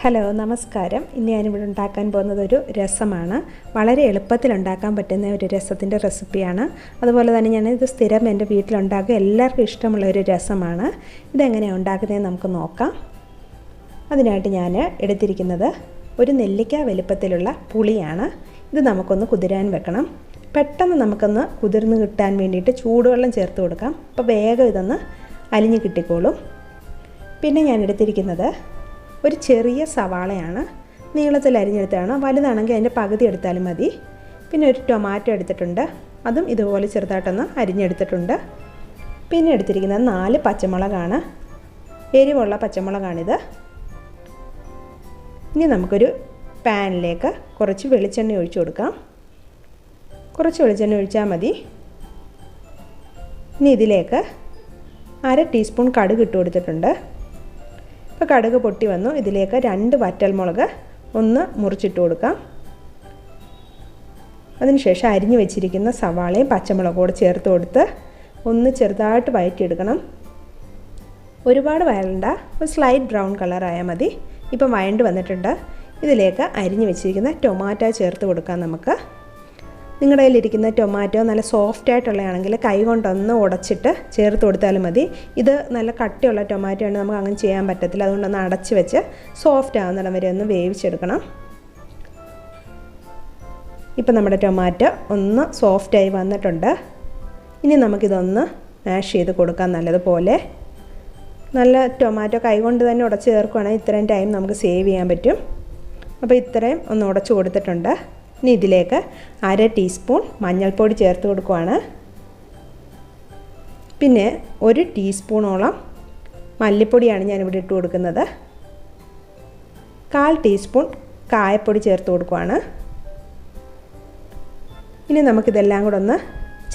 Hello നമസ്കാരം. ഇന്ന് ഞാനിവിടെ ഉണ്ടാക്കാൻ പോകുന്നത് ഒരു രസമാണ്. വളരെ എളുപ്പത്തിൽ ഉണ്ടാക്കാൻ പറ്റുന്ന ഒരു രസത്തിൻ്റെ റെസിപ്പിയാണ്. അതുപോലെ തന്നെ ഞാനിത് സ്ഥിരം എൻ്റെ വീട്ടിലുണ്ടാക്കുക എല്ലാവർക്കും ഇഷ്ടമുള്ള ഒരു രസമാണ്. ഇതെങ്ങനെയാണ് ഉണ്ടാക്കുന്നതെന്ന് നമുക്ക് നോക്കാം. അതിനായിട്ട് ഞാൻ എടുത്തിരിക്കുന്നത് ഒരു നെല്ലിക്ക വലുപ്പത്തിലുള്ള പുളിയാണ്. ഇത് നമുക്കൊന്ന് കുതിരാൻ വെക്കണം. പെട്ടെന്ന് നമുക്കൊന്ന് കുതിർന്ന് കിട്ടാൻ വേണ്ടിയിട്ട് ചൂടുവെള്ളം ചേർത്ത് കൊടുക്കാം. അപ്പോൾ വേഗം ഇതൊന്ന് അലിഞ്ഞ് കിട്ടിക്കോളും. പിന്നെ ഞാൻ എടുത്തിരിക്കുന്നത് ഒരു ചെറിയ സവാളയാണ്. നീളത്തിൽ അരിഞ്ഞെടുത്താണ്. വലുതാണെങ്കിൽ അതിൻ്റെ പകുതി എടുത്താലും മതി. പിന്നെ ഒരു ടൊമാറ്റോ എടുത്തിട്ടുണ്ട്. അതും ഇതുപോലെ ചെറുതായിട്ടൊന്ന് അരിഞ്ഞെടുത്തിട്ടുണ്ട്. പിന്നെ എടുത്തിരിക്കുന്നത് 4 പച്ചമുളകാണ്. എരിവുള്ള പച്ചമുളകാണിത്. ഇനി നമുക്കൊരു പാനിലേക്ക് കുറച്ച് വെളിച്ചെണ്ണ ഒഴിച്ചു കൊടുക്കാം. കുറച്ച് വെളിച്ചെണ്ണ ഒഴിച്ചാൽ മതി. ഇനി ഇതിലേക്ക് 1/2 ടീസ്പൂൺ കടുക് ഇട്ട് കൊടുത്തിട്ടുണ്ട്. ഇപ്പോൾ കടുക് പൊട്ടി വന്നു. ഇതിലേക്ക് 2 വറ്റൽമുളക് ഒന്ന് മുറിച്ചിട്ട് കൊടുക്കാം. അതിനുശേഷം അരിഞ്ഞു വെച്ചിരിക്കുന്ന സവാളയും പച്ചമുളകും കൂടെ ചേർത്ത് കൊടുത്ത് ഒന്ന് ചെറുതായിട്ട് വഴറ്റിയെടുക്കണം. ഒരുപാട് വഴണ്ട, ഒരു സ്ലൈറ്റ് ബ്രൗൺ കളറായാൽ മതി. ഇപ്പം വഴണ്ട് വന്നിട്ടുണ്ട്. ഇതിലേക്ക് അരിഞ്ഞു വെച്ചിരിക്കുന്ന ടൊമാറ്റോ ചേർത്ത് കൊടുക്കാം. നമുക്ക് നിങ്ങളുടെ കയ്യിലിരിക്കുന്ന ടൊമാറ്റോ നല്ല സോഫ്റ്റ് ആയിട്ടുള്ളതാണെങ്കിൽ കൈ കൊണ്ടൊന്ന് ഉടച്ചിട്ട് ചേർത്ത് കൊടുത്താലും മതി. ഇത് നല്ല കട്ടിയുള്ള ടൊമാറ്റോ ആണ്, നമുക്ക് അങ്ങനെ ചെയ്യാൻ പറ്റത്തില്ല. അതുകൊണ്ടൊന്ന് അടച്ച് വെച്ച് സോഫ്റ്റ് ആവുന്നിടം വരെ ഒന്ന് വേവിച്ചെടുക്കണം. ഇപ്പം നമ്മുടെ ടൊമാറ്റോ ഒന്ന് സോഫ്റ്റായി വന്നിട്ടുണ്ട്. ഇനി നമുക്കിതൊന്ന് മാഷ് ചെയ്ത് കൊടുക്കാം നല്ലതുപോലെ. നല്ല ടൊമാറ്റോ കൈ കൊണ്ട് തന്നെ ഉടച്ച് ചേർക്കുകയാണെങ്കിൽ ഇത്രയും ടൈം നമുക്ക് സേവ് ചെയ്യാൻ പറ്റും. അപ്പോൾ ഇത്രയും ഒന്ന് ഉടച്ച് കൊടുത്തിട്ടുണ്ട്. ഇനി ഇതിലേക്ക് 1/2 ടീസ്പൂൺ മഞ്ഞൾപ്പൊടി ചേർത്ത് കൊടുക്കുകയാണ്. പിന്നെ 1 ടീസ്പൂണോളം മല്ലിപ്പൊടിയാണ് ഞാനിവിടെ ഇട്ട് കൊടുക്കുന്നത്. 1/4 ടീസ്പൂൺ കായപ്പൊടി ചേർത്ത് കൊടുക്കുകയാണ്. ഇനി നമുക്കിതെല്ലാം കൂടെ ഒന്ന്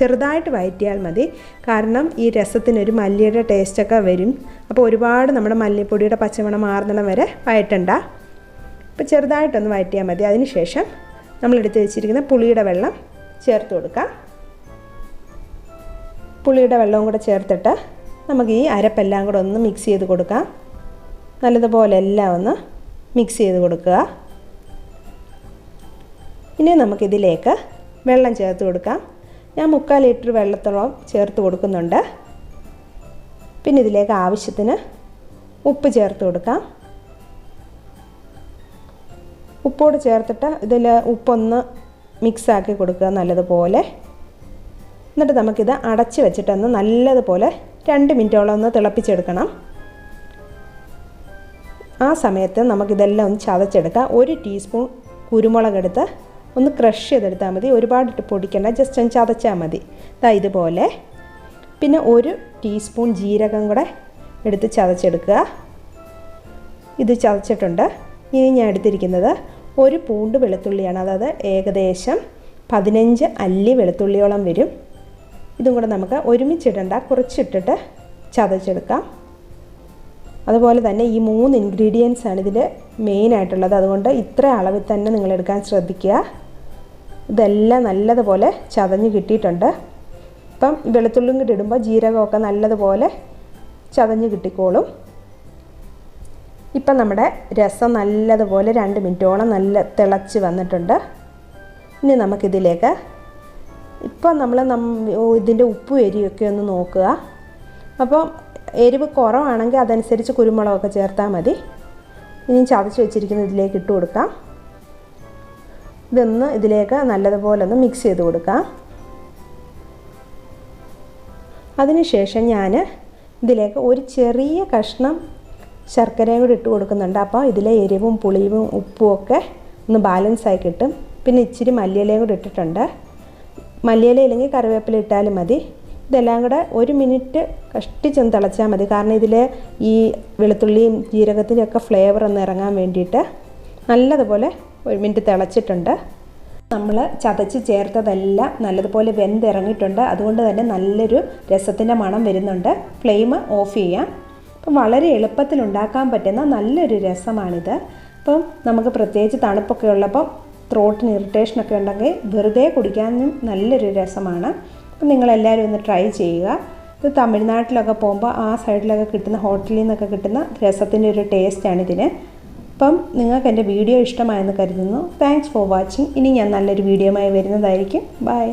ചെറുതായിട്ട് വഴറ്റിയാൽ മതി. കാരണം ഈ രസത്തിനൊരു മല്ലിയുടെ ടേസ്റ്റൊക്കെ വരും. അപ്പോൾ ഒരുപാട് നമ്മുടെ മല്ലിപ്പൊടിയുടെ പച്ചമണം മാറുന്നിടം വരെ വഴറ്റണ്ട. അപ്പോൾ ചെറുതായിട്ടൊന്ന് വഴറ്റിയാൽ മതി. അതിന് ശേഷം നമ്മളെടുത്ത് വെച്ചിരിക്കുന്ന പുളിയുടെ വെള്ളം ചേർത്ത് കൊടുക്കാം. പുളിയുടെ വെള്ളവും കൂടെ ചേർത്തിട്ട് നമുക്ക് ഈ അരപ്പെല്ലാം കൂടെ ഒന്ന് മിക്സ് ചെയ്ത് കൊടുക്കാം. നല്ലതുപോലെ എല്ലാം ഒന്ന് മിക്സ് ചെയ്ത് കൊടുക്കുക. ഇനി നമുക്കിതിലേക്ക് വെള്ളം ചേർത്ത് കൊടുക്കാം. ഞാൻ 3/4 ലിറ്റർ വെള്ളത്തോളം ചേർത്ത് കൊടുക്കുന്നുണ്ട്. പിന്നെ ഇതിലേക്ക് ആവശ്യത്തിന് ഉപ്പ് ചേർത്ത് കൊടുക്കാം. ഉപ്പോട് ചേർത്തിട്ട് ഇതിൽ ഉപ്പൊന്ന് മിക്സാക്കി കൊടുക്കുക നല്ലതുപോലെ. എന്നിട്ട് നമുക്കിത് അടച്ച് വെച്ചിട്ടൊന്ന് നല്ലതുപോലെ 2 മിനിറ്റോളം ഒന്ന് തിളപ്പിച്ചെടുക്കണം. ആ സമയത്ത് നമുക്കിതെല്ലാം ഒന്ന് ചതച്ചെടുക്കാം. 1 ടീസ്പൂൺ കുരുമുളക് എടുത്ത് ഒന്ന് ക്രഷ് ചെയ്തെടുത്താൽ മതി. ഒരുപാട് ഇട്ട് പൊടിക്കേണ്ട, ജസ്റ്റ് ഒന്ന് ചതച്ചാൽ മതി. ഇതുപോലെ. പിന്നെ 1 ടീസ്പൂൺ ജീരകം കൂടെ എടുത്ത് ചതച്ചെടുക്കുക. ഇത് ചതച്ചിട്ടുണ്ട്. ഇനി ഞാൻ എടുത്തിരിക്കുന്നത് 1 പൂണ്ട് വെളുത്തുള്ളിയാണ്. അതായത് ഏകദേശം 15 അല്ലി വെളുത്തുള്ളിയോളം വരും. ഇതും കൂടെ നമുക്ക് ഒരുമിച്ചിടണ്ട, കുറച്ചിട്ടിട്ട് ചതച്ചെടുക്കാം. അതുപോലെ തന്നെ ഈ 3 ഇൻഗ്രീഡിയൻസ് ആണ് ഇതിൽ മെയിനായിട്ടുള്ളത്. അതുകൊണ്ട് ഇത്ര അളവിൽ തന്നെ നിങ്ങൾ എടുക്കാൻ ശ്രദ്ധിക്കുക. ഇതെല്ലാം നല്ലതുപോലെ ചതഞ്ഞ് കിട്ടിയിട്ടുണ്ട്. ഇപ്പം വെളുത്തുള്ളിയും കൂടി ഇടുമ്പോൾ ജീരകമൊക്കെ നല്ലതുപോലെ ചതഞ്ഞ് കിട്ടിക്കോളും. ഇപ്പം നമ്മുടെ രസം നല്ലതുപോലെ 2 മിനിറ്റോളം നല്ല തിളച്ച് വന്നിട്ടുണ്ട്. ഇനി നമുക്കിതിലേക്ക് ഇപ്പം നമ്മൾ ഇതിൻ്റെ ഉപ്പും എരിവൊക്കെ ഒന്ന് നോക്കുക. അപ്പോൾ എരിവ് കുറവാണെങ്കിൽ അതനുസരിച്ച് കുരുമുളകൊക്കെ ചേർത്താൽ മതി. ഇനി ചതച്ച് വെച്ചിരിക്കുന്ന ഇതിലേക്ക് ഇട്ട് കൊടുക്കാം. ഇതൊന്ന് ഇതിലേക്ക് നല്ലതുപോലെ ഒന്ന് മിക്സ് ചെയ്ത് കൊടുക്കാം. അതിനുശേഷം ഞാൻ ഇതിലേക്ക് ഒരു ചെറിയ കഷ്ണം ശർക്കരയും കൂടി ഇട്ട് കൊടുക്കുന്നുണ്ട്. അപ്പോൾ ഇതിലെ എരിവും പുളിയും ഉപ്പും ഒക്കെ ഒന്ന് ബാലൻസായി കിട്ടും. പിന്നെ ഇച്ചിരി മല്ലിയിലയും കൂടി ഇട്ടിട്ടുണ്ട്. മല്ലിയില ഇല്ലെങ്കിൽ കറിവേപ്പില ഇട്ടാലും മതി. ഇതെല്ലാം കൂടെ 1 മിനിറ്റ് കഷ്ടിച്ചൊന്ന് തിളച്ചാൽ മതി. കാരണം ഇതിൽ ഈ വെളുത്തുള്ളിയും ജീരകത്തിൻ്റെ ഒക്കെ ഫ്ലേവർ ഒന്ന് ഇറങ്ങാൻ വേണ്ടിയിട്ട് നല്ലതുപോലെ 1 മിനിറ്റ് തിളച്ചിട്ടുണ്ട്. നമ്മൾ ചതച്ച് ചേർത്തതെല്ലാം നല്ലതുപോലെ വെന്തിറങ്ങിയിട്ടുണ്ട്. അതുകൊണ്ട് തന്നെ നല്ലൊരു രസത്തിൻ്റെ മണം വരുന്നുണ്ട്. ഫ്ലെയിം ഓഫ് ചെയ്യാം. അപ്പം വളരെ എളുപ്പത്തിൽ ഉണ്ടാക്കാൻ പറ്റുന്ന നല്ലൊരു രസമാണിത്. അപ്പം നമുക്ക് പ്രത്യേകിച്ച് തണുപ്പൊക്കെ ഉള്ളപ്പം ത്രോട്ടിന് ഇറിറ്റേഷനൊക്കെ ഉണ്ടെങ്കിൽ വെറുതെ കുടിക്കാനും നല്ലൊരു രസമാണ്. അപ്പം നിങ്ങളെല്ലാവരും ഒന്ന് ട്രൈ ചെയ്യുക. ഇത് തമിഴ്നാട്ടിലൊക്കെ പോകുമ്പോൾ ആ സൈഡിലൊക്കെ കിട്ടുന്ന ഹോട്ടലിൽ നിന്നൊക്കെ കിട്ടുന്ന രസത്തിൻ്റെ ഒരു ടേസ്റ്റാണിതിന്. അപ്പം നിങ്ങൾക്ക് എൻ്റെ വീഡിയോ ഇഷ്ടമായെന്ന് കരുതുന്നു. Thanks for watching. ഇനി ഞാൻ നല്ലൊരു വീഡിയോയുമായി വരുന്നതായിരിക്കും. ബൈ.